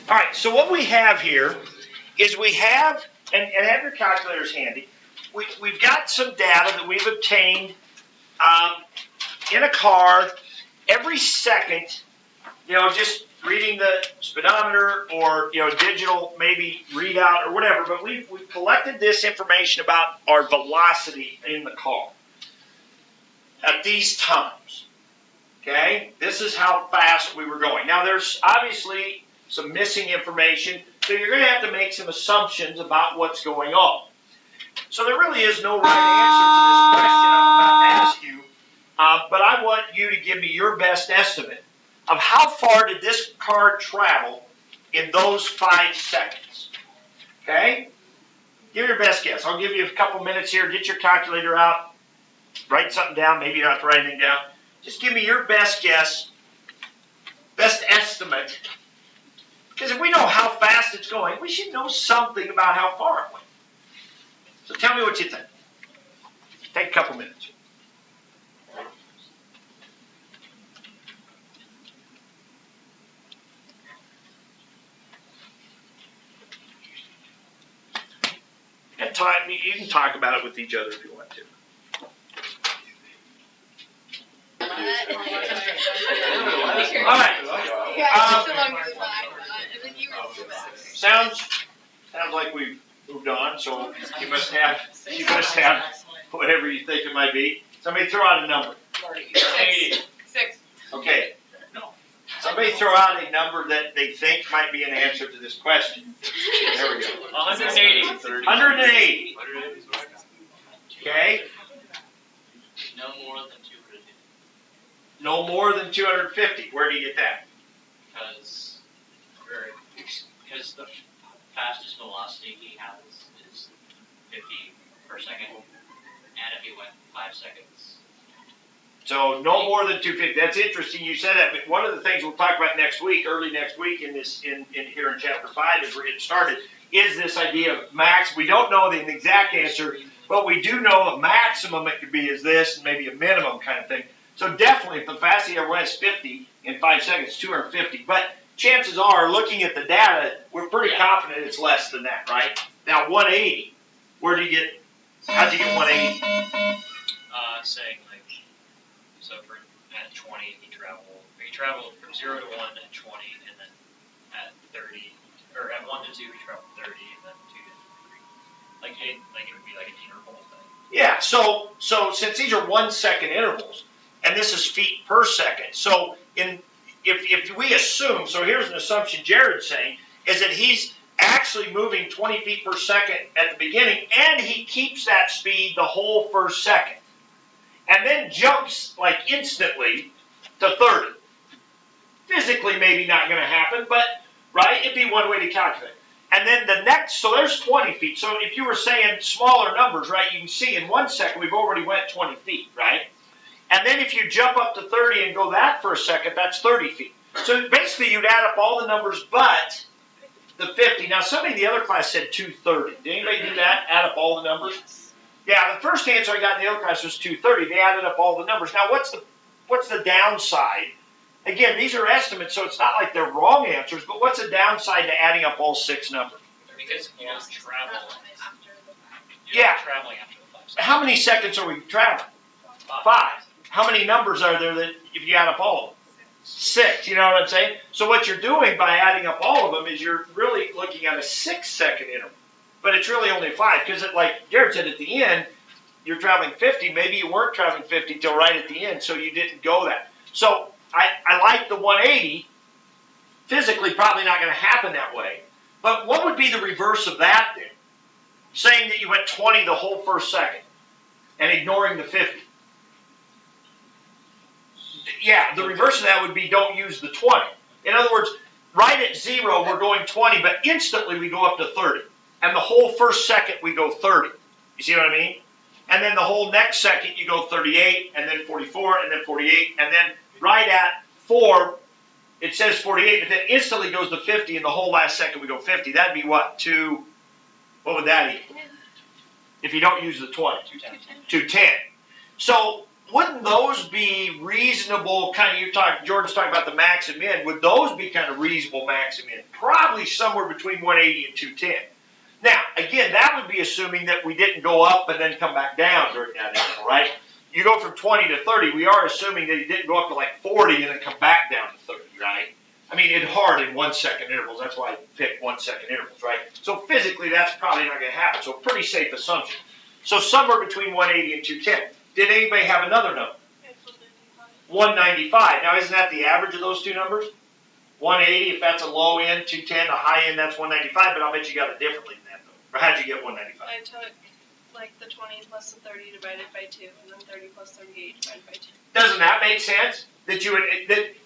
All right, so what we have here is we have, and have your calculators handy, we've got some data that we've obtained in a car every second, just reading the speedometer or, digital maybe readout or whatever, but we've collected this information about our velocity in the car at these times. Okay, this is how fast we were going. Now there's obviously some missing information, so you're going to have to make some assumptions about what's going on. So there really is no right answer to this question I'm about to ask you, but I want you to give me your best estimate of how far did this car travel in those 5 seconds. Okay? Give me your best guess. I'll give you a couple minutes here. Get your calculator out. Write something down. Maybe you don't have to write anything down. Just give me your best guess, best estimate. Because if we know how fast it's going, we should know something about how far it went. So tell me what you think. Take a couple minutes. And you can talk about it with each other if you want to. All right. Sounds like we've moved on. So you must have whatever you think it might be. Somebody throw out a number. 6. Okay. Somebody throw out a number that they think might be an answer to this question. There we go. 180. 180. Okay. No more than 250. No more than 250. Where do you get that? Because the fastest velocity he has is 50 per second, and if he went 5 seconds. So no more than 250. That's interesting. You said that. But one of the things we'll talk about next week, early next week, in here in chapter 5, as we're getting started, is this idea of max. We don't know the exact answer, but we do know a maximum it could be is this, and maybe a minimum kind of thing. So definitely, if the fastest he ever went is 50 in 5 seconds, 250. But chances are, looking at the data, we're pretty confident it's less than that, right? Now 180. How'd you get 180? Saying so at 20 he traveled from 0 to 1 at 20, and then at 30, or at 1 to 2 he traveled 30, and then 2 to 3. Like it would be like an interval thing. Yeah, so since these are 1 second intervals, and this is feet per second, so if we assume, so here's an assumption Jared's saying, is that he's actually moving 20 feet per second at the beginning, and he keeps that speed the whole first second, and then jumps like instantly to 30. Physically maybe not going to happen, but right, it'd be one way to calculate. And then the next, so there's 20 feet. So if you were saying smaller numbers, right, you can see in 1 second we've already went 20 feet, right? And then if you jump up to 30 and go that for a second, that's 30 feet. So basically you'd add up all the numbers but the 50. Now somebody in the other class said 230. Did anybody do that? Add up all the numbers? Yeah, the first answer I got in the other class was 230. They added up all the numbers. Now what's the downside? Again, these are estimates, so it's not like they're wrong answers, but what's the downside to adding up all 6 numbers? Because you don't travel. Yeah. Traveling after the 5 seconds. How many seconds are we traveling? 5. How many numbers are there that if you add up all of them? 6. You know what I'm saying? So what you're doing by adding up all of them is you're really looking at a 6 second interval. But it's really only 5, because like Jared said, at the end, you're traveling 50. Maybe you weren't traveling 50 till right at the end, so you didn't go that. So I like the 180. Physically, probably not going to happen that way. But what would be the reverse of that then? Saying that you went 20 the whole first second and ignoring the 50. Yeah, the reverse of that would be don't use the 20. In other words, right at 0, we're going 20, but instantly we go up to 30. And the whole first second we go 30. You see what I mean? And then the whole next second you go 38, and then 44, and then 48, and then right at 4, it says 48, but then instantly goes to 50, and the whole last second we go 50. That'd be what? What would that equal? If you don't use the 20. 210. So wouldn't those be reasonable, kind of, Jordan's talking about the max and min, would those be kind of reasonable max and min? Probably somewhere between 180 and 210. Now, again, that would be assuming that we didn't go up and then come back down during that interval, right? You go from 20 to 30, we are assuming that he didn't go up to like 40 and then come back down to 30, right? I mean, it's hard in 1 second intervals. That's why I picked 1 second intervals, right? So physically, that's probably not going to happen. So pretty safe assumption. So somewhere between 180 and 210. Did anybody have another number? 195. Now, isn't that the average of those two numbers? 180, if that's a low end, 210, a high end, that's 195, but I'll bet you got it differently than that, though. Or how'd you get 195? I took, like, the 20 plus the 30 divided by 2, and then 30 plus 38 divided by 2. Doesn't that make sense? That you would,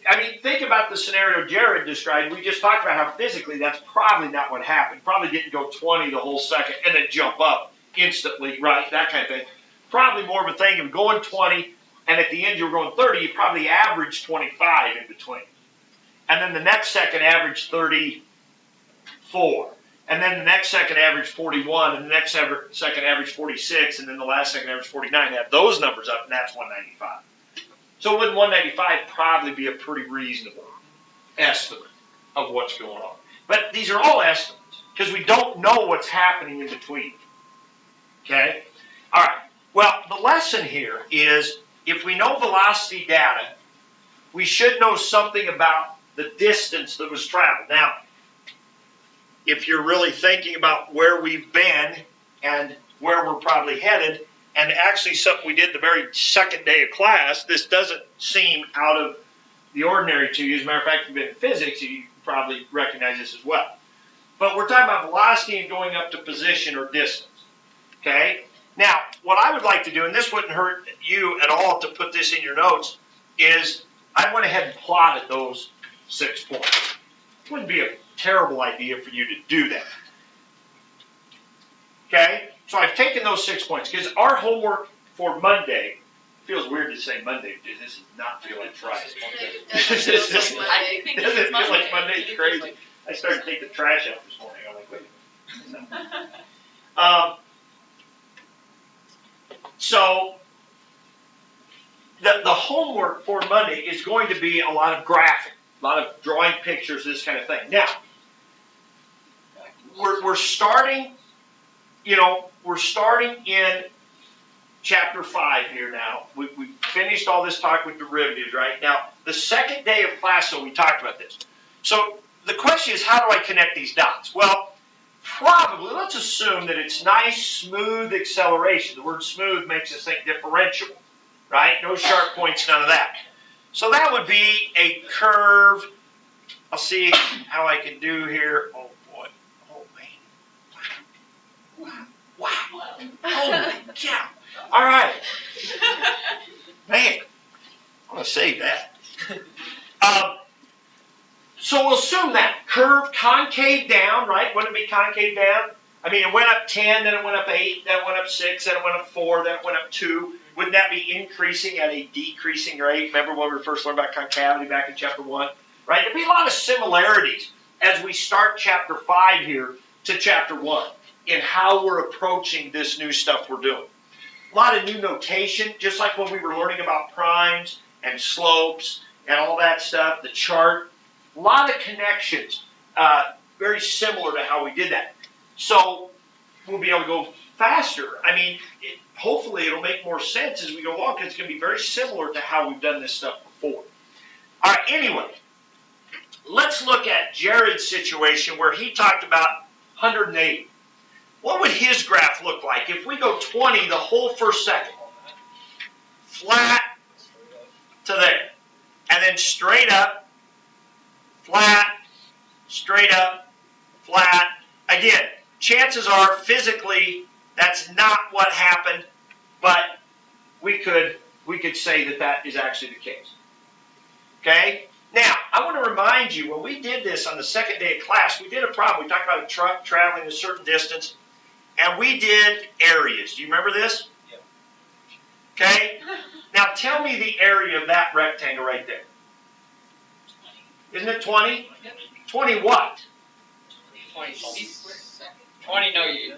I mean, think about the scenario Jared described. We just talked about how physically that's probably not what happened. Probably didn't go 20 the whole second and then jump up instantly, right? That kind of thing. Probably more of a thing of going 20, and at the end you were going 30, you probably averaged 25 in between. And then the next second averaged 34. And then the next second averaged 41, and the next second averaged 46, and then the last second averaged 49. Add those numbers up, and that's 195. So wouldn't 195 probably be a pretty reasonable estimate of what's going on? But these are all estimates, because we don't know what's happening in between. Okay? All right. Well, the lesson here is if we know velocity data, we should know something about the distance that was traveled. Now, if you're really thinking about where we've been and where we're probably headed, and actually something we did the very second day of class, this doesn't seem out of the ordinary to you. As a matter of fact, if you've been in physics, you probably recognize this as well. But we're talking about velocity and going up to position or distance. Okay? Now, what I would like to do, and this wouldn't hurt you at all to put this in your notes, is I went ahead and plotted those 6 points. It wouldn't be a terrible idea for you to do that. Okay? So I've taken those 6 points because our homework for Monday, feels weird to say Monday because this does not feel like Friday. Does it feel like Monday? It's crazy. I started to take the trash out this morning. I'm like, wait a minute. So the homework for Monday is going to be a lot of graphic, a lot of drawing pictures, this kind of thing. Now, we're starting, we're starting in chapter 5 here now. We finished all this talk with derivatives, right? Now, the second day of class, so we talked about this. So the question is, how do I connect these dots? Well, probably, let's assume that it's nice, smooth acceleration. The word smooth makes us think differentiable, right? No sharp points, none of that. So that would be a curve. I'll see how I can do here. Oh, boy. Oh, man. Wow. Holy cow. All right. Man, I'm going to save that. So we'll assume that curve concave down, right? Wouldn't it be concave down? I mean, it went up 10, then it went up 8, then it went up 6, then it went up 4, then it went up 2. Wouldn't that be increasing at a decreasing rate? Remember when we first learned about concavity back in chapter 1? Right? There'd be a lot of similarities as we start chapter 5 here to chapter 1 in how we're approaching this new stuff we're doing. A lot of new notation, just like when we were learning about primes and slopes and all that stuff, the chart. A lot of connections, very similar to how we did that. So we'll be able to go faster. I mean, hopefully it'll make more sense as we go along because it's going to be very similar to how we've done this stuff before. All right, anyway, let's look at Jared's situation where he talked about 180. What would his graph look like if we go 20 the whole first second? Flat to there. And then straight up, flat, straight up, flat. Again, chances are physically that's not what happened, but we could say that that is actually the case. Okay? Now, I want to remind you, when we did this on the second day of class, we did a problem. We talked about a truck traveling a certain distance, and we did areas. Do you remember this? Yeah. Okay? Now, tell me the area of that rectangle right there. 20. Isn't it 20? Yep. 20 what? 20 square. 20, no, you.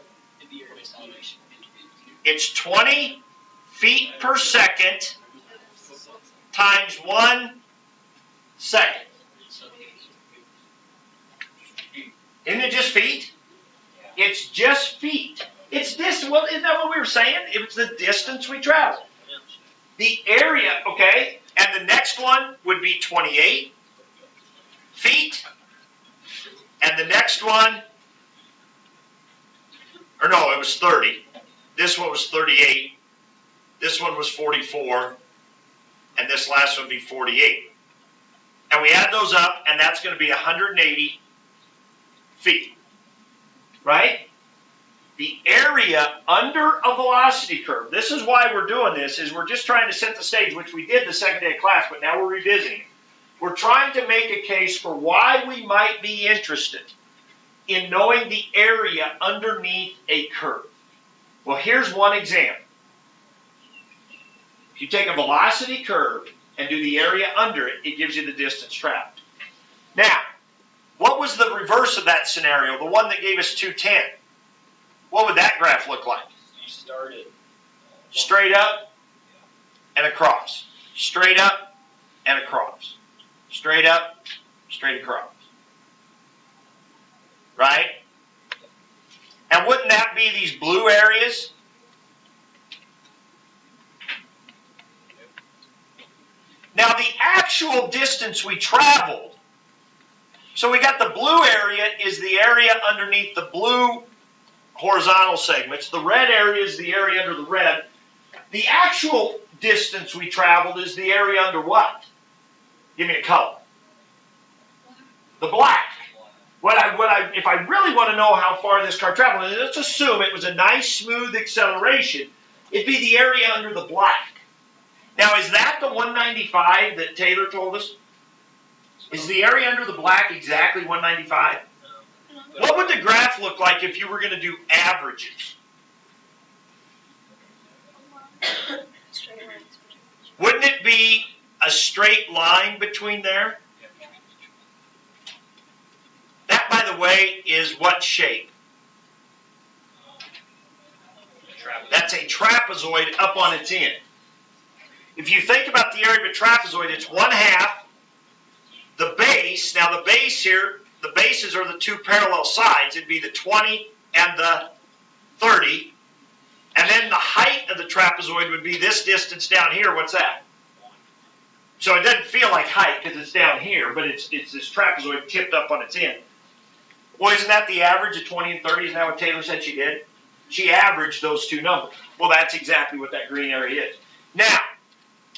It's 20 feet per second times 1 second. Isn't it just feet? It's just feet. It's this. Well, isn't that what we were saying? It's the distance we travel. The area, okay, and the next one would be 28 feet. And the next one, or no, it was 30. This one was 38. This one was 44. And this last one would be 48. And we add those up, and that's going to be 180 feet. Right? The area under a velocity curve, this is why we're doing this, is we're just trying to set the stage, which we did the second day of class, but now we're revisiting it. We're trying to make a case for why we might be interested in knowing the area underneath a curve. Well, here's one example. If you take a velocity curve and do the area under it, it gives you the distance traveled. Now, what was the reverse of that scenario, the one that gave us 210? What would that graph look like? You started straight up and across. Straight up and across. Straight up, straight across. Right? And wouldn't that be these blue areas? Now the actual distance we traveled, so we got the blue area is the area underneath the blue horizontal segments. The red area is the area under the red. The actual distance we traveled is the area under what? Give me a color. The black. If I really want to know how far this car traveled, and let's assume it was a nice smooth acceleration, it'd be the area under the black. Now, is that the 195 that Taylor told us? Is the area under the black exactly 195? What would the graph look like if you were going to do averages? Wouldn't it be a straight line between there? That, by the way, is what shape? That's a trapezoid up on its end. If you think about the area of a trapezoid, it's 1/2 the base. Now the base here, the bases are the two parallel sides. It'd be the 20 and the 30. And then the height of the trapezoid would be this distance down here. What's that? So it doesn't feel like height because it's down here, but it's this trapezoid tipped up on its end. Well, isn't that the average of 20 and 30? Isn't that what Taylor said she did? She averaged those two numbers. Well, that's exactly what that green area is. Now,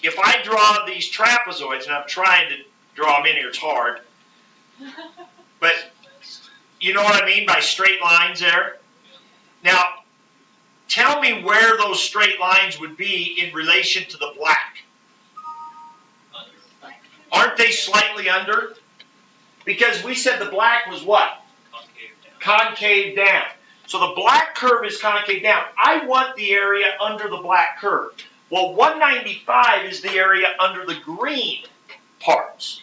if I draw these trapezoids, and I'm trying to draw them in here, it's hard, but you know what I mean by straight lines there? Now, tell me where those straight lines would be in relation to the black. Aren't they slightly under? Because we said the black was what? Concave down. So the black curve is concave down. I want the area under the black curve. Well, 195 is the area under the green parts.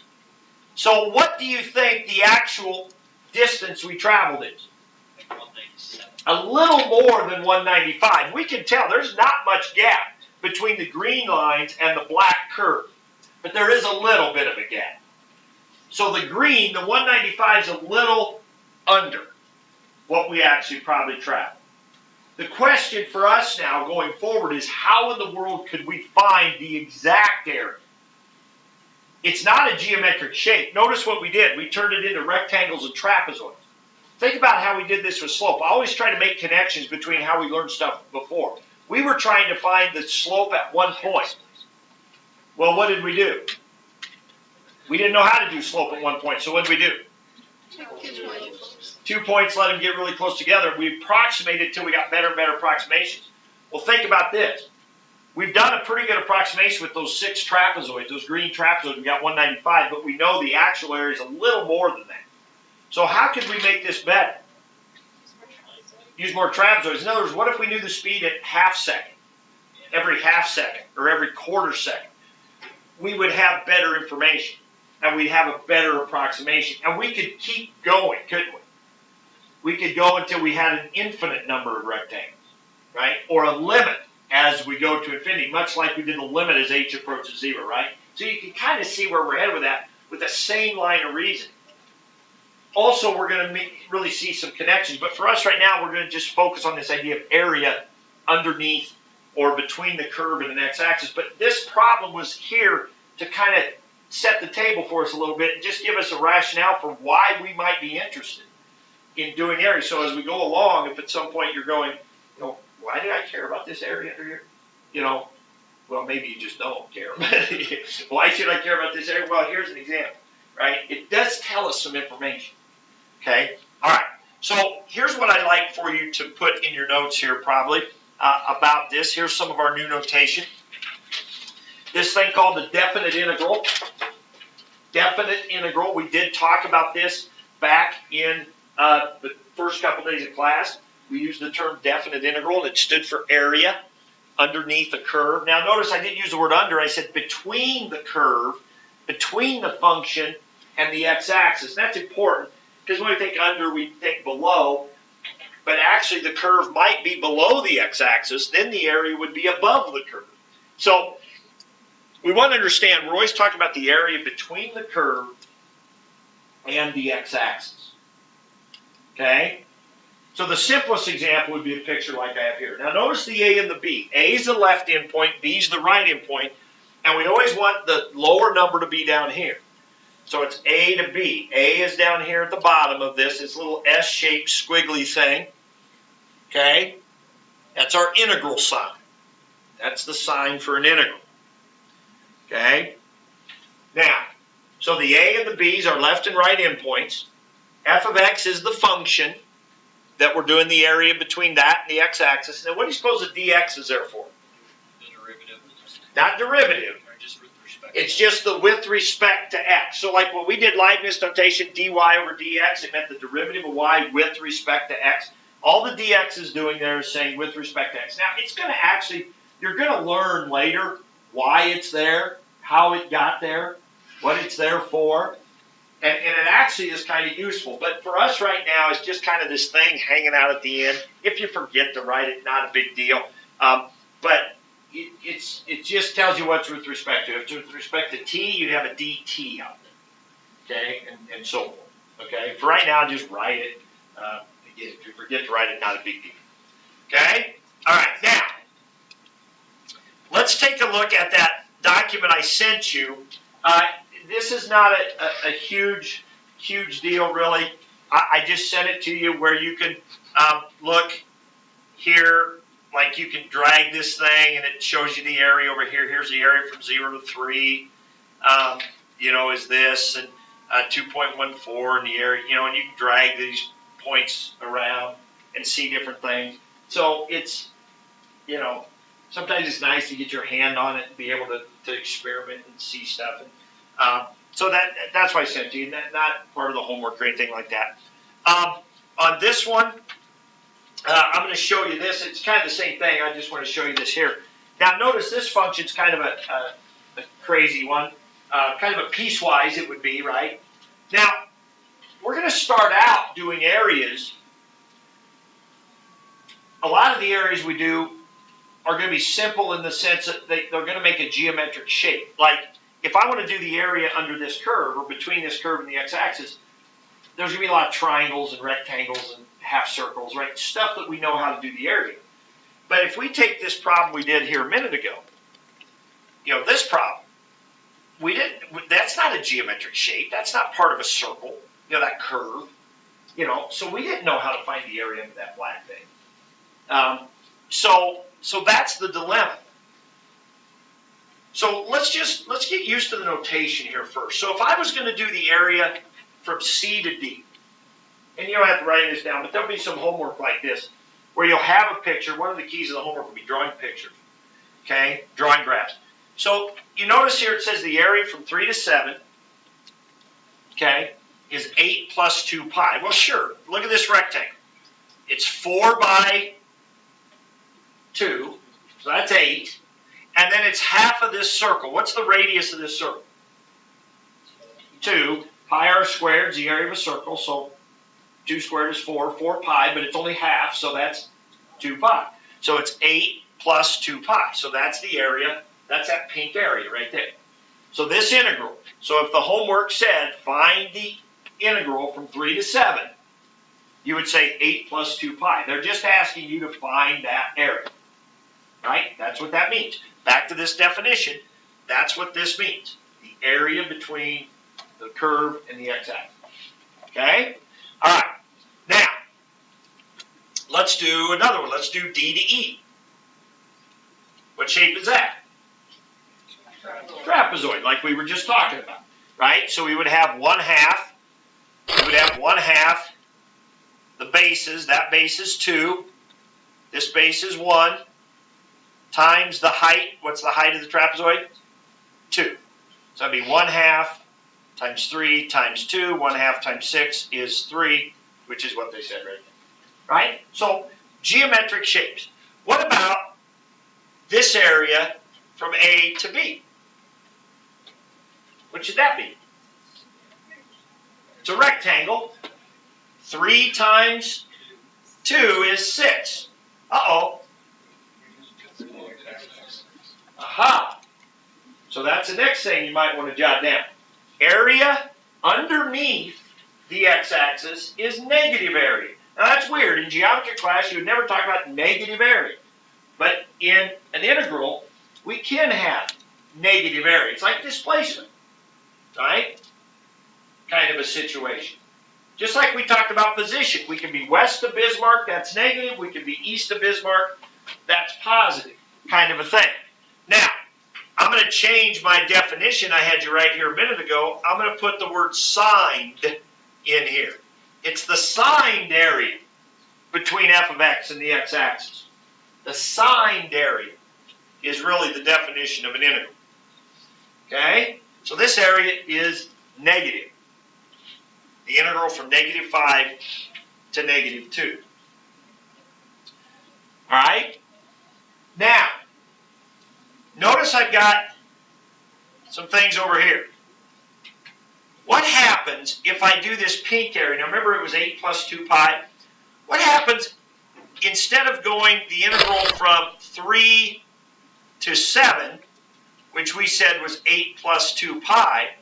So what do you think the actual distance we traveled is? A little more than 195. We can tell there's not much gap between the green lines and the black curve. But there is a little bit of a gap. So the green, the 195 is a little under what we actually probably traveled. The question for us now going forward is how in the world could we find the exact area? It's not a geometric shape. Notice what we did. We turned it into rectangles and trapezoids. Think about how we did this with slope. I always try to make connections between how we learned stuff before. We were trying to find the slope at one point. Well, what did we do? We didn't know how to do slope at one point, so what did we do? 2 points, let them get really close together. We approximated till we got better and better approximations. Well, think about this. We've done a pretty good approximation with those 6 trapezoids, those green trapezoids. We got 195, but we know the actual area is a little more than that. So how could we make this better? Use more trapezoids. In other words, what if we knew the speed at half second, every half second, or every quarter second? We would have better information, and we'd have a better approximation. And we could keep going, couldn't we? We could go until we had an infinite number of rectangles, right? Or a limit as we go to infinity, much like we did the limit as h approaches 0, right? So you can kind of see where we're headed with that, with the same line of reasoning. Also, we're going to really see some connections, but for us right now, we're going to just focus on this idea of area underneath or between the curve and the x-axis. But this problem was here to kind of set the table for us a little bit and just give us a rationale for why we might be interested in doing areas. So as we go along, if at some point you're going, why do I care about this area under here? Well, maybe you just don't care. Why should I care about this area? Well, here's an example, right? It does tell us some information. Okay? All right. So here's what I'd like for you to put in your notes here probably about this. Here's some of our new notation. This thing called the definite integral. Definite integral. We did talk about this back in the first couple days of class. We used the term definite integral. It stood for area underneath a curve. Now notice I didn't use the word under. I said between the curve, between the function and the x-axis. That's important because when we think under, we think below. But actually the curve might be below the x-axis. Then the area would be above the curve. So we want to understand, we're always talking about the area between the curve and the x-axis. Okay? So the simplest example would be a picture like I have here. Now notice the A and the B. A is the left endpoint, B is the right endpoint, and we always want the lower number to be down here. So it's A to B. A is down here at the bottom of this little S-shaped squiggly thing. Okay? That's our integral sign. That's the sign for an integral. Okay? Now, so the A and the B's are left and right endpoints. F of x is the function that we're doing the area between that and the x-axis. Now, what do you suppose the dx is there for? The derivative. Not derivative. Or just with respect. It's just the with respect to x. So like when we did Leibniz notation, dy over dx, it meant the derivative of y with respect to x. All the dx is doing there is saying with respect to x. Now, it's going to actually, you're going to learn later why it's there, how it got there, what it's there for. And it actually is kind of useful. But for us right now, it's just kind of this thing hanging out at the end. If you forget to write it, not a big deal. But it just tells you what's with respect to. If it's with respect to t, you'd have a dt out there. Okay? And so forth. Okay? For right now, just write it. Again, if you forget to write it, not a big deal. Okay? All right. Now, let's take a look at that document I sent you. This is not a huge deal, really. I just sent it to you where you can look here, like you can drag this thing and it shows you the area over here. Here's the area from 0 to 3, is this, and 2.14 in the area, and you can drag these points around and see different things. So it's, sometimes it's nice to get your hand on it and be able to experiment and see stuff. And, so that's why I sent it to you, not part of the homework or anything like that. On this one, I'm going to show you this. It's kind of the same thing. I just want to show you this here. Now, notice this function's kind of a crazy one. Kind of a piecewise it would be, right? Now, we're going to start out doing areas. A lot of the areas we do are going to be simple in the sense that they're going to make a geometric shape. Like, if I want to do the area under this curve, or between this curve and the x-axis, there's going to be a lot of triangles and rectangles and half circles, right? Stuff that we know how to do the area. But if we take this problem we did here a minute ago, this problem, that's not a geometric shape. That's not part of a circle, that curve. So we didn't know how to find the area under that black thing. So that's the dilemma. So let's get used to the notation here first. So if I was going to do the area from C to D, and you don't have to write this down, but there'll be some homework like this where you'll have a picture. One of the keys of the homework will be drawing pictures, okay, drawing graphs. So you notice here it says the area from 3 to 7, okay, is 8 plus 2 pi. Well, sure. Look at this rectangle. It's 4 by 2, so that's 8. And then it's half of this circle. What's the radius of this circle? 2. Pi r squared is the area of a circle, so 2 squared is 4 pi, but it's only half, so that's 2 pi. So it's 8 plus 2 pi. So that's the area. That's that pink area right there. So this integral, so if the homework said find the integral from 3 to 7, you would say 8 plus 2 pi. They're just asking you to find that area. Right? That's what that means. Back to this definition, that's what this means. The area between the curve and the x-axis. Okay? All right. Now, let's do another one. Let's do D to E. What shape is that? Trapezoid, like we were just talking about. Right? So we would have 1/2. We would have 1/2. The bases, that base is 2. This base is 1. Times the height. What's the height of the trapezoid? 2. So that'd be 1/2 times 3 times 2. 1/2 times 6 is 3, which is what they said right there. Right? So geometric shapes. What about this area from A to B? What should that be? It's a rectangle. 3 times 2 is 6. Uh-oh. Aha. So that's the next thing you might want to jot down. Area underneath the x-axis is negative area. Now that's weird. In geometry class, you would never talk about negative area. But in an integral, we can have negative area. It's like displacement. Right? Kind of a situation. Just like we talked about position. We can be west of Bismarck, that's negative. We can be east of Bismarck, that's positive. Kind of a thing. Now, I'm going to change my definition. I had you right here a minute ago. I'm going to put the word signed in here. It's the signed area between f of x and the x-axis. The signed area is really the definition of an integral. Okay? So this area is negative. The integral from -5 to -2. All right? Now, notice I've got some things over here. What happens if I do this pink area? Now remember it was 8 plus 2 pi. What happens instead of going the integral from 3 to 7, which we said was 8 plus 2 pi,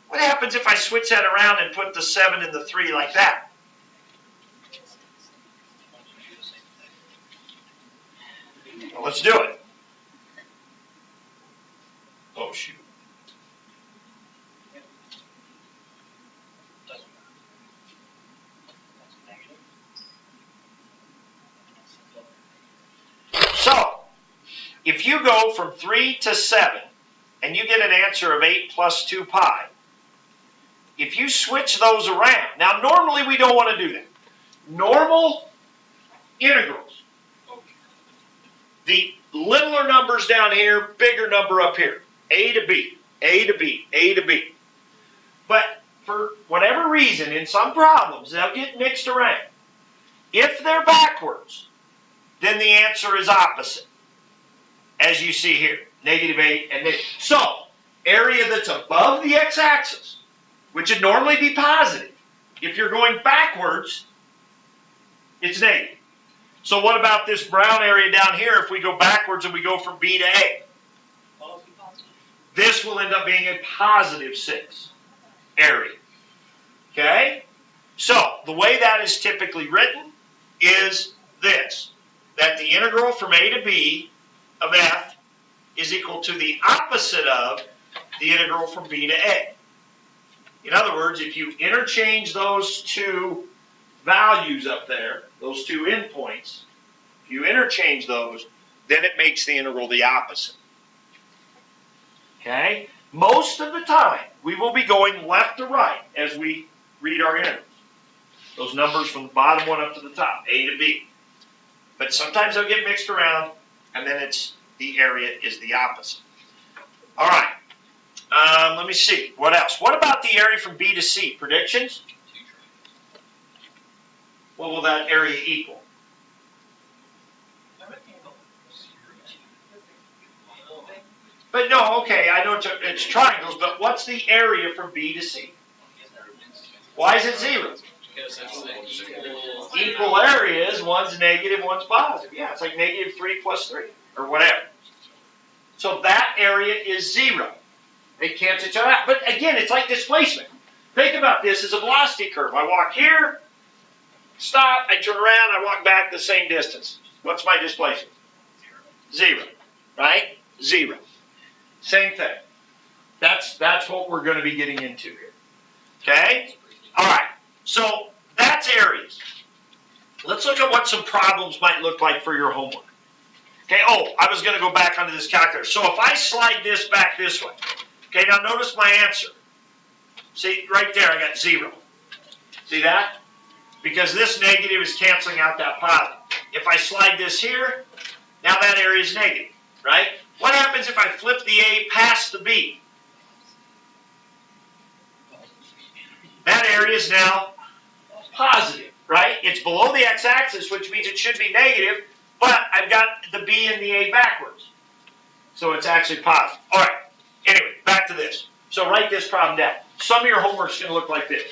what happens if I switch that around and put the 7 and the 3 like that? Well, let's do it. Oh, shoot. So, if you go from 3 to 7, and you get an answer of 8 plus 2 pi, if you switch those around, now normally we don't want to do that. Normal integrals, the littler numbers down here, bigger number up here, a to b, a to b, a to b. But for whatever reason, in some problems, they'll get mixed around. If they're backwards, then the answer is opposite, as you see here, -8 and negative. So, area that's above the x-axis, which would normally be positive. If you're going backwards, it's negative. So what about this brown area down here if we go backwards and we go from B to A? This will end up being a +6 area. Okay? So, the way that is typically written is this, that the integral from A to B of f is equal to the opposite of the integral from B to A. In other words, if you interchange those two values up there, those two endpoints, if you interchange those, then it makes the integral the opposite. Okay? Most of the time, we will be going left to right as we read our integrals. Those numbers from the bottom one up to the top, A to B. But sometimes they'll get mixed around, and then it's the area is the opposite. All right. Let me see. What else? What about the area from B to C? Predictions? What will that area equal? But no, okay, I know it's triangles, but what's the area from B to C? Why is it 0? Because it's the Equal areas, one's negative, one's positive. Yeah, it's like -3 plus 3, or whatever. So that area is 0. They cancel each other out. But again, it's like displacement. Think about this as a velocity curve. I walk here, stop, I turn around, I walk back the same distance. What's my displacement? 0. Right? 0. Same thing. That's what we're going to be getting into here. Okay? All right. So that's areas. Let's look at what some problems might look like for your homework. Okay, oh, I was going to go back onto this calculator. So if I slide this back this way, okay, now notice my answer. See, right there, I got 0. See that? Because this negative is canceling out that positive. If I slide this here, now that area is negative, right? What happens if I flip the A past the B? That area is now positive, right? It's below the x-axis, which means it should be negative, but I've got the B and the A backwards. So it's actually positive. All right. Anyway, back to this. So write this problem down. Some of your homework is going to look like this.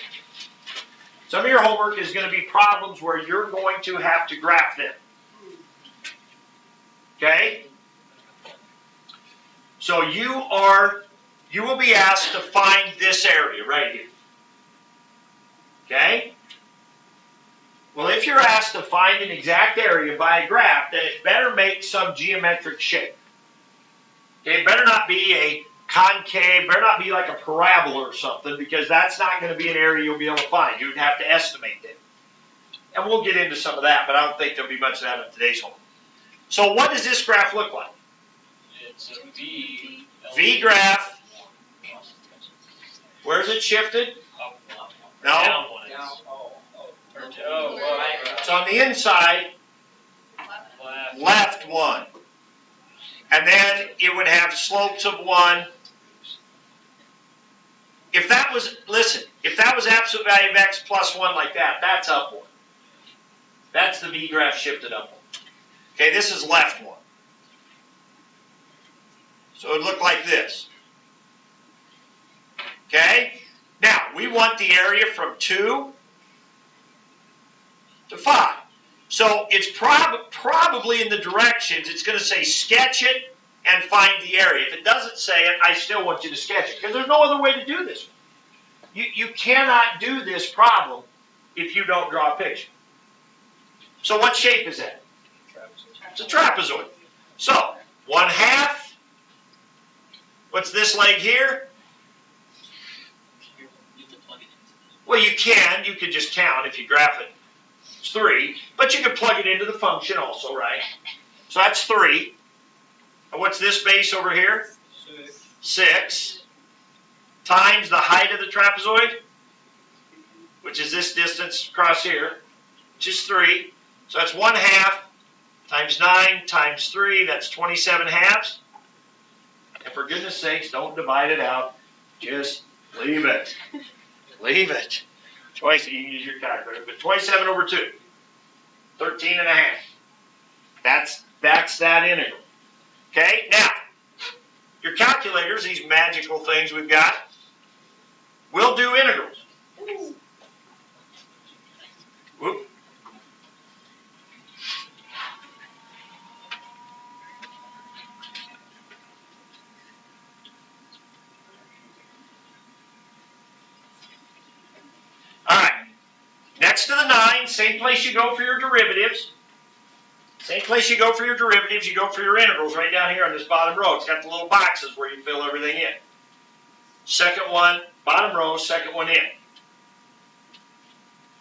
Some of your homework is going to be problems where you're going to have to graph them. Okay? So you will be asked to find this area right here. Okay? Well, if you're asked to find an exact area by a graph, then it better make some geometric shape. Okay? It better not be a concave, better not be like a parabola or something, because that's not going to be an area you'll be able to find. You'd have to estimate that. And we'll get into some of that, but I don't think there'll be much of that in today's homework. So what does this graph look like? It's a V. V graph. Where's it shifted? Up one. No. Down one is. It's on the inside, left 1. And then it would have slopes of 1. If that was, listen, if that was absolute value of x plus 1 like that, that's up 1. That's the V graph shifted up 1. Okay, this is left 1. So it would look like this. Okay? Now, we want the area from 2 to 5. So it's probably in the directions, it's going to say sketch it and find the area. If it doesn't say it, I still want you to sketch it, because there's no other way to do this. You cannot do this problem if you don't draw a picture. So what shape is that? It's a trapezoid. So, 1/2. What's this leg here? Well, you could just count if you graph it. It's 3, but you could plug it into the function also, right? So that's 3. And what's this base over here? 6 times the height of the trapezoid, which is this distance across here, which is 3. So that's 1/2 times 9 times 3, that's 27 halves. And for goodness sakes, don't divide it out. Just leave it. Leave it. You can use your calculator, but 27 over 2. 13.5. That's that integral. Okay, now, your calculators, these magical things we've got, will do integrals. Whoop. All right, next to the 9, same place you go for your derivatives. Same place you go for your derivatives, you go for your integrals right down here on this bottom row. It's got the little boxes where you fill everything in. Second one, bottom row, second one in.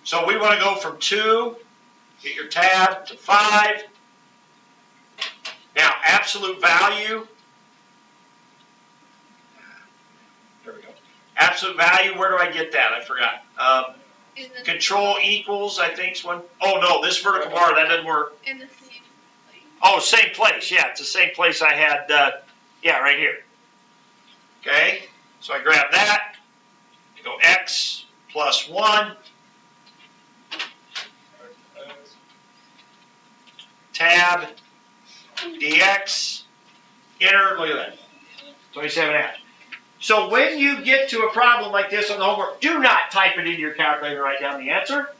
So we want to go from 2, get your tab, to 5. Now, absolute value. There we go. Absolute value, where do I get that? I forgot. Control equals, I think, is one. Oh, no, this vertical bar, that doesn't work. In the same place. Oh, same place. Yeah, it's the same place I had, yeah, right here. Okay, so I grab that. Go x plus 1. Tab, dx, enter, look at that. 27 halves. So when you get to a problem like this on the homework, do not type it into your calculator and write down the answer.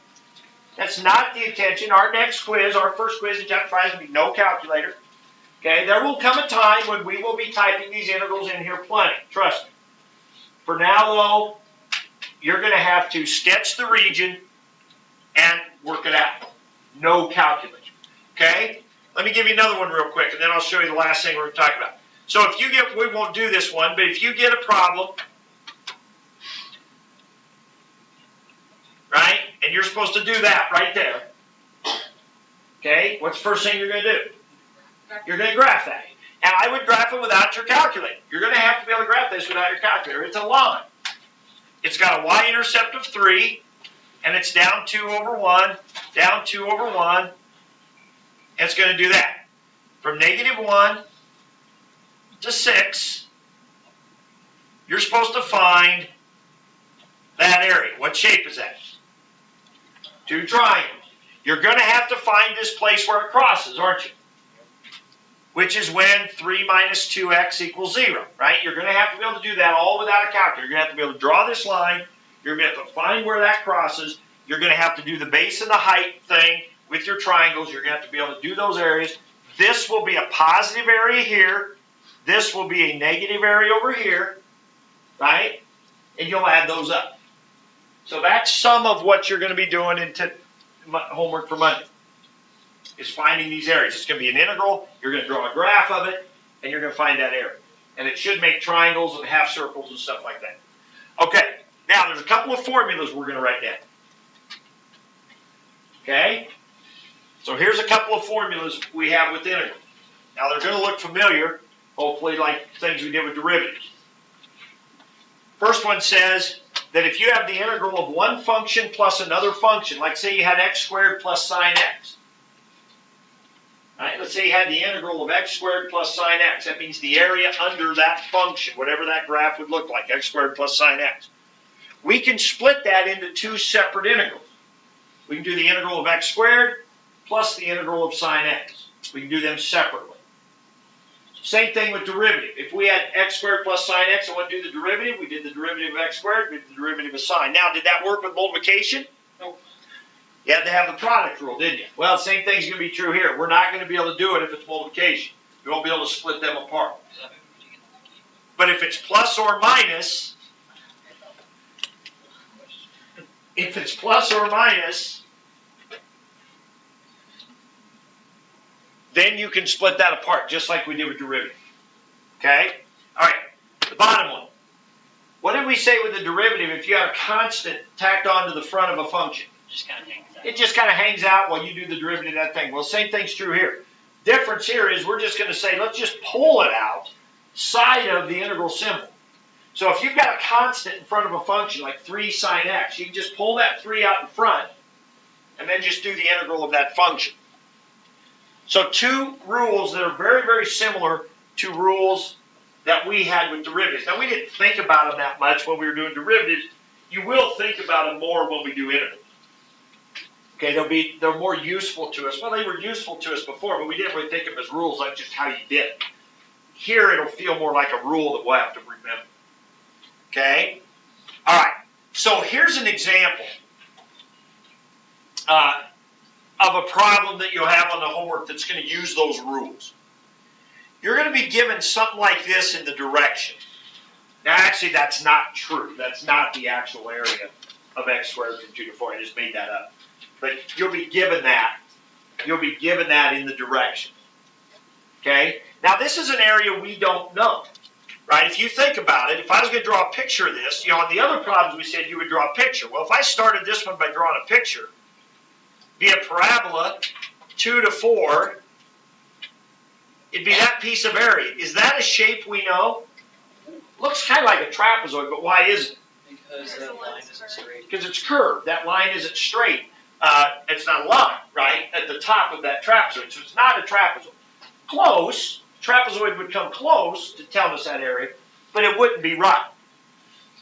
That's not the intention. Our next quiz, our first quiz in chapter 5 is going to be no calculator. Okay, there will come a time when we will be typing these integrals in here plenty. Trust me. For now, though, you're going to have to sketch the region and work it out. No calculus. Okay? Let me give you another one real quick, and then I'll show you the last thing we're going to talk about. So if you get, we won't do this one, but if you get a problem, right, and you're supposed to do that right there, okay, what's the first thing you're going to do? You're going to graph that. And I would graph it without your calculator. You're going to have to be able to graph this without your calculator. It's a line. It's got a y-intercept of 3, and it's down 2 over 1, down 2 over 1, and it's going to do that. From -1 to 6, you're supposed to find that area. What shape is that? 2 triangles. You're going to have to find this place where it crosses, aren't you? Which is when 3 minus 2x equals 0, right? You're going to have to be able to do that all without a calculator. You're going to have to be able to draw this line. You're going to have to find where that crosses. You're going to have to do the base and the height thing with your triangles. You're going to have to be able to do those areas. This will be a positive area here. This will be a negative area over here, right? And you'll add those up. So that's some of what you're going to be doing in homework for Monday, is finding these areas. It's going to be an integral. You're going to draw a graph of it, and you're going to find that area. And it should make triangles and half circles and stuff like that. Okay, now there's a couple of formulas we're going to write down. Okay? So here's a couple of formulas we have with integrals. Now they're going to look familiar, hopefully like things we did with derivatives. First one says that if you have the integral of one function plus another function, like say you had x squared plus sine x. Right, let's say you had the integral of x squared plus sine x. That means the area under that function, whatever that graph would look like, x squared plus sine x. We can split that into 2 separate integrals. We can do the integral of x squared plus the integral of sine x. We can do them separately. Same thing with derivative. If we had x squared plus sine x and want to do the derivative, we did the derivative of x squared, we did the derivative of sine. Now, did that work with multiplication? Nope. You had to have the product rule, didn't you? Well, the same thing's going to be true here. We're not going to be able to do it if it's multiplication. You won't be able to split them apart. But if it's plus or minus, then you can split that apart, just like we did with derivative. Okay? All right, the bottom one. What did we say with the derivative if you had a constant tacked onto the front of a function? It just kind of hangs out while you do the derivative of that thing. Well, same thing's true here. Difference here is we're just going to say, let's just pull it out side of the integral symbol. So if you've got a constant in front of a function, like 3 sine x, you can just pull that 3 out in front and then just do the integral of that function. So 2 rules that are very, very similar to rules that we had with derivatives. Now, we didn't think about them that much when we were doing derivatives. You will think about them more when we do integrals. Okay, they're more useful to us. Well, they were useful to us before, but we didn't really think of them as rules, like just how you did it. Here, it'll feel more like a rule that we'll have to remember. Okay? All right. So here's an example of a problem that you'll have on the homework that's going to use those rules. You're going to be given something like this in the direction. Now, actually, that's not true. That's not the actual area of x squared from 2 to 4. I just made that up. But you'll be given that. You'll be given that in the direction. Okay? Now, this is an area we don't know. Right? If you think about it, if I was going to draw a picture of this, you know, on the other problems we said you would draw a picture. Well, if I started this one by drawing a picture, be a parabola, 2 to 4, it'd be that piece of area. Is that a shape we know? Looks kind of like a trapezoid, but why isn't it? Because that line isn't straight. Because it's curved. That line isn't straight. It's not a line, right, at the top of that trapezoid. So it's not a trapezoid. Close. Trapezoid would come close to tell us that area, but it wouldn't be right.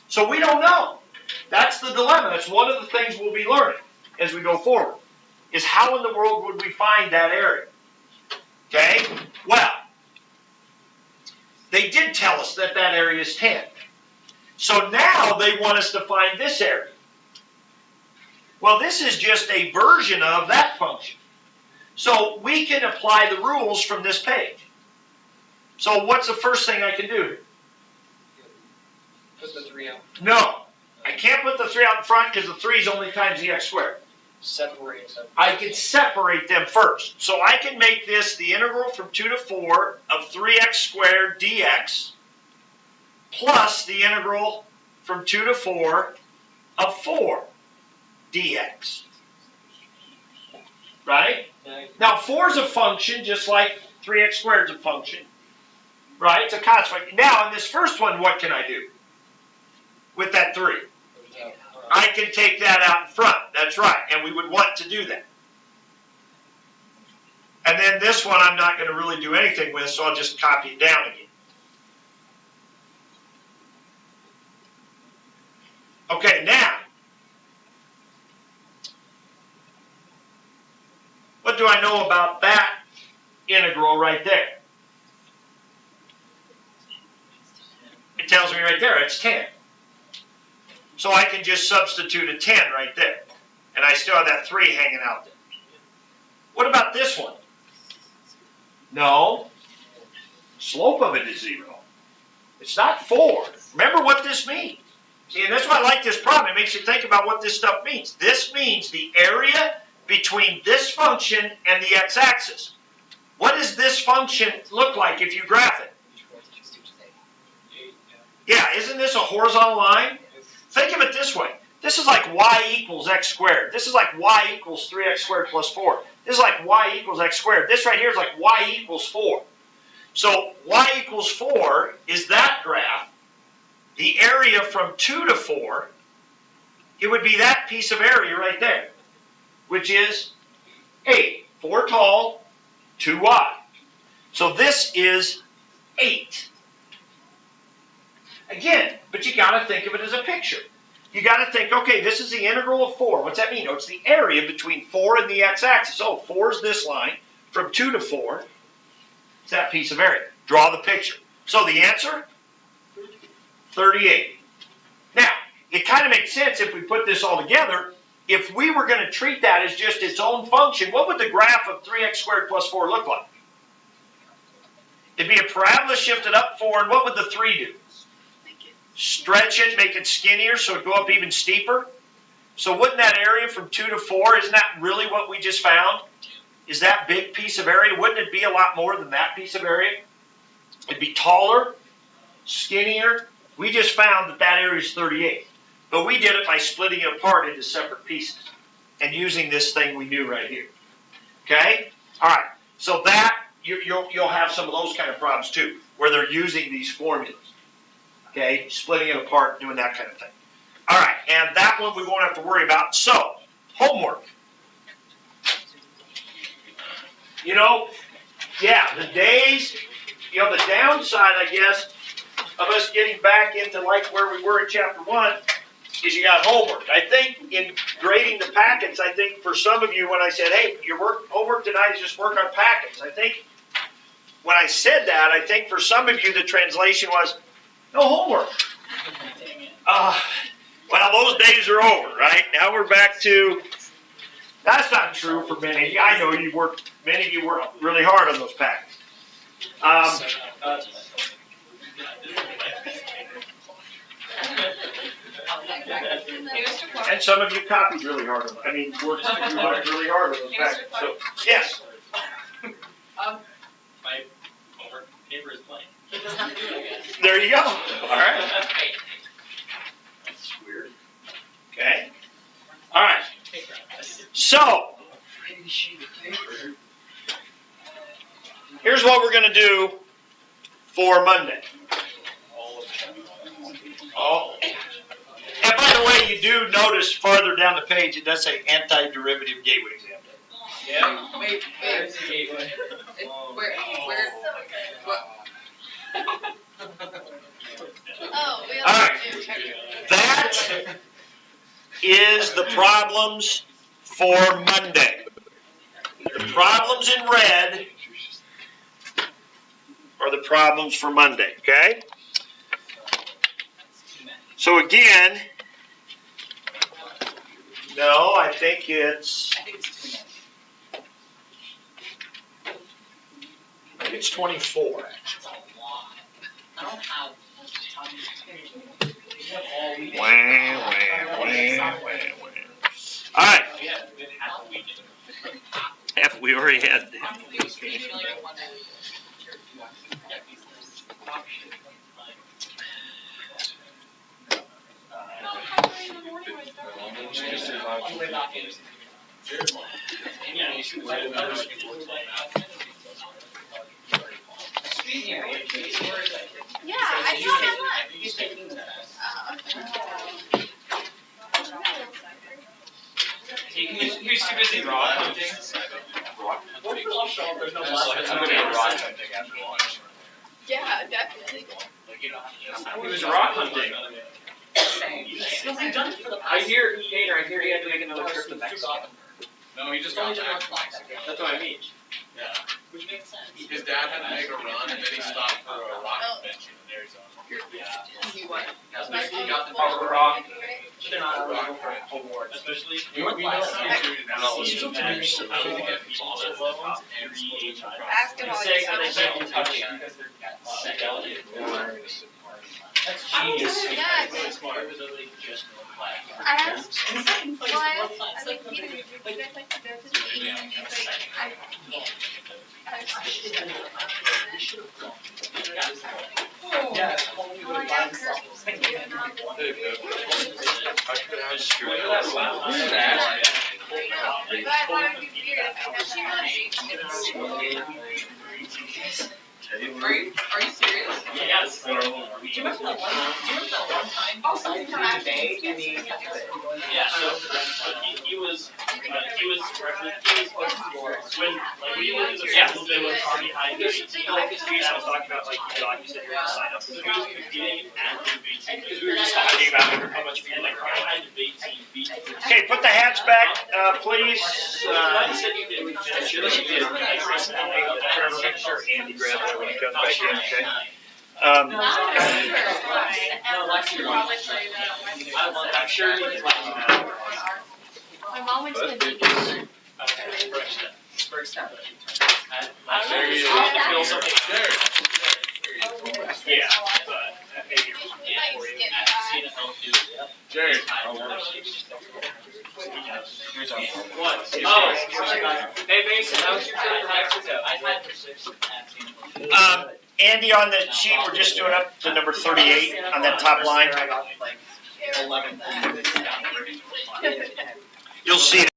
So we don't know. That's the dilemma. That's one of the things we'll be learning as we go forward, is how in the world would we find that area? Okay? Well, they did tell us that that area is 10. So now they want us to find this area. Well, this is just a version of that function. So we can apply the rules from this page. So what's the first thing I can do? put the 3 out. No, I can't put the 3 out in front because the 3 is only times the x squared. Separate them. I can separate them first. So I can make this the integral from 2 to 4 of 3x squared dx plus the integral from 2 to 4 of 4 dx. Right? Now 4 is a function just like 3x squared is a function. Right? It's a constant. Now in this first one, what can I do with that 3? I can take that out in front. That's right. And we would want to do that. And then this one I'm not going to really do anything with, so I'll just copy it down again. Okay, now, what do I know about that integral right there? It tells me right there, it's 10. So I can just substitute a 10 right there. And I still have that 3 hanging out there. What about this one? No. Slope of it is 0. It's not 4. Remember what this means. See, and that's why I like this problem. It makes you think about what this stuff means. This means the area between this function and the x-axis. What does this function look like if you graph it? Yeah, isn't this a horizontal line? Think of it this way. This is like y equals x squared. This is like y equals 3x squared plus 4. This is like y equals x squared. This right here is like y equals 4. So y equals 4 is that graph. The area from 2 to 4, it would be that piece of area right there, which is 8. 4 tall, 2 wide. So this is 8. Again, but you got to think of it as a picture. You got to think, okay, this is the integral of 4. What's that mean? Oh, it's the area between 4 and the x-axis. Oh, 4 is this line. From 2 to 4, it's that piece of area. Draw the picture. So the answer? 38. Now, it kind of makes sense if we put this all together. If we were going to treat that as just its own function, what would the graph of 3x squared plus 4 look like? It'd be a parabola shifted up 4, and what would the 3 do? Stretch it, make it skinnier so it'd go up even steeper. So wouldn't that area from 2 to 4, isn't that really what we just found? Is that big piece of area? Wouldn't it be a lot more than that piece of area? It'd be taller, skinnier. We just found that that area is 38. But we did it by splitting it apart into separate pieces and using this thing we knew right here. Okay? All right. So that, you'll have some of those kind of problems too, where they're using these formulas. Okay? Splitting it apart, doing that kind of thing. All right. And that one we won't have to worry about. So, homework. You know, yeah, the days, you know, the downside, I guess, of us getting back into like where we were in chapter 1 is you got homework. I think in grading the packets, I think for some of you when I said, hey, your homework tonight is just work on packets. I think when I said that, I think for some of you the translation was, no homework. Well, those days are over, right? Now we're back to, that's not true for many of you. I know many of you worked really hard on those packets. And some of you copied really hard on them. I mean, worked really hard on those packets. So, yes. My homework paper is blank. There you go. All right. That's weird. Okay. All right. So, here's what we're going to do for Monday. Oh. And by the way, you do notice farther down the page, it does say antiderivative gateway exam. Yeah. Wait. Gateway. Where? What? Oh, we All right. also do. That is the problems for Monday. The problems in red are the problems for Monday, okay? So again, no, I think it's 24. I don't have time. All right. We already had. Yeah, I don't have lunch. He's taking the He was too busy rock hunting. Yeah, definitely. He was rock hunting. I hear he had to make another trip to Mexico. No, he just got back from Mexico. That's what I mean. Yeah. Which makes sense. His dad had to make a run and then he stopped for a rock convention in Arizona. He what? He got the Power rock. But they're not eligible for awards, especially. We know some dude in Basketball. Saying that they can't touch it because they're That's genius. Yeah, It's smart. It was literally just no flag. I asked why I like eating. Would you guys like to go to the eating? And he's like, I can't. I was Yeah. oh, I got curves. Even on But I thought it'd be weird if I had Are you serious? Yes. Do you remember that one time? Oh, something happened today and he. Yeah, so he was when we looked at the schools they were far behind the AT, like this week I was talking about like you thought you said you were gonna sign up for the competing at the debate team because we were just talking about how much we like our debate team beat. Okay, put the hats back, please. I said you did. Sure, Andy grabs it when he comes back in, okay? I'm sure he can let you know. My mom went to the meeting. Okay, first step. There he is. Feel something. Yeah, but maybe for you. See the help you. Jared. What? Oh, hey Mason, how was your trip to Mexico? I had for 6 Andy, on the sheet, we're just doing up to number 38 on that top line. I got like 11. You'll see it.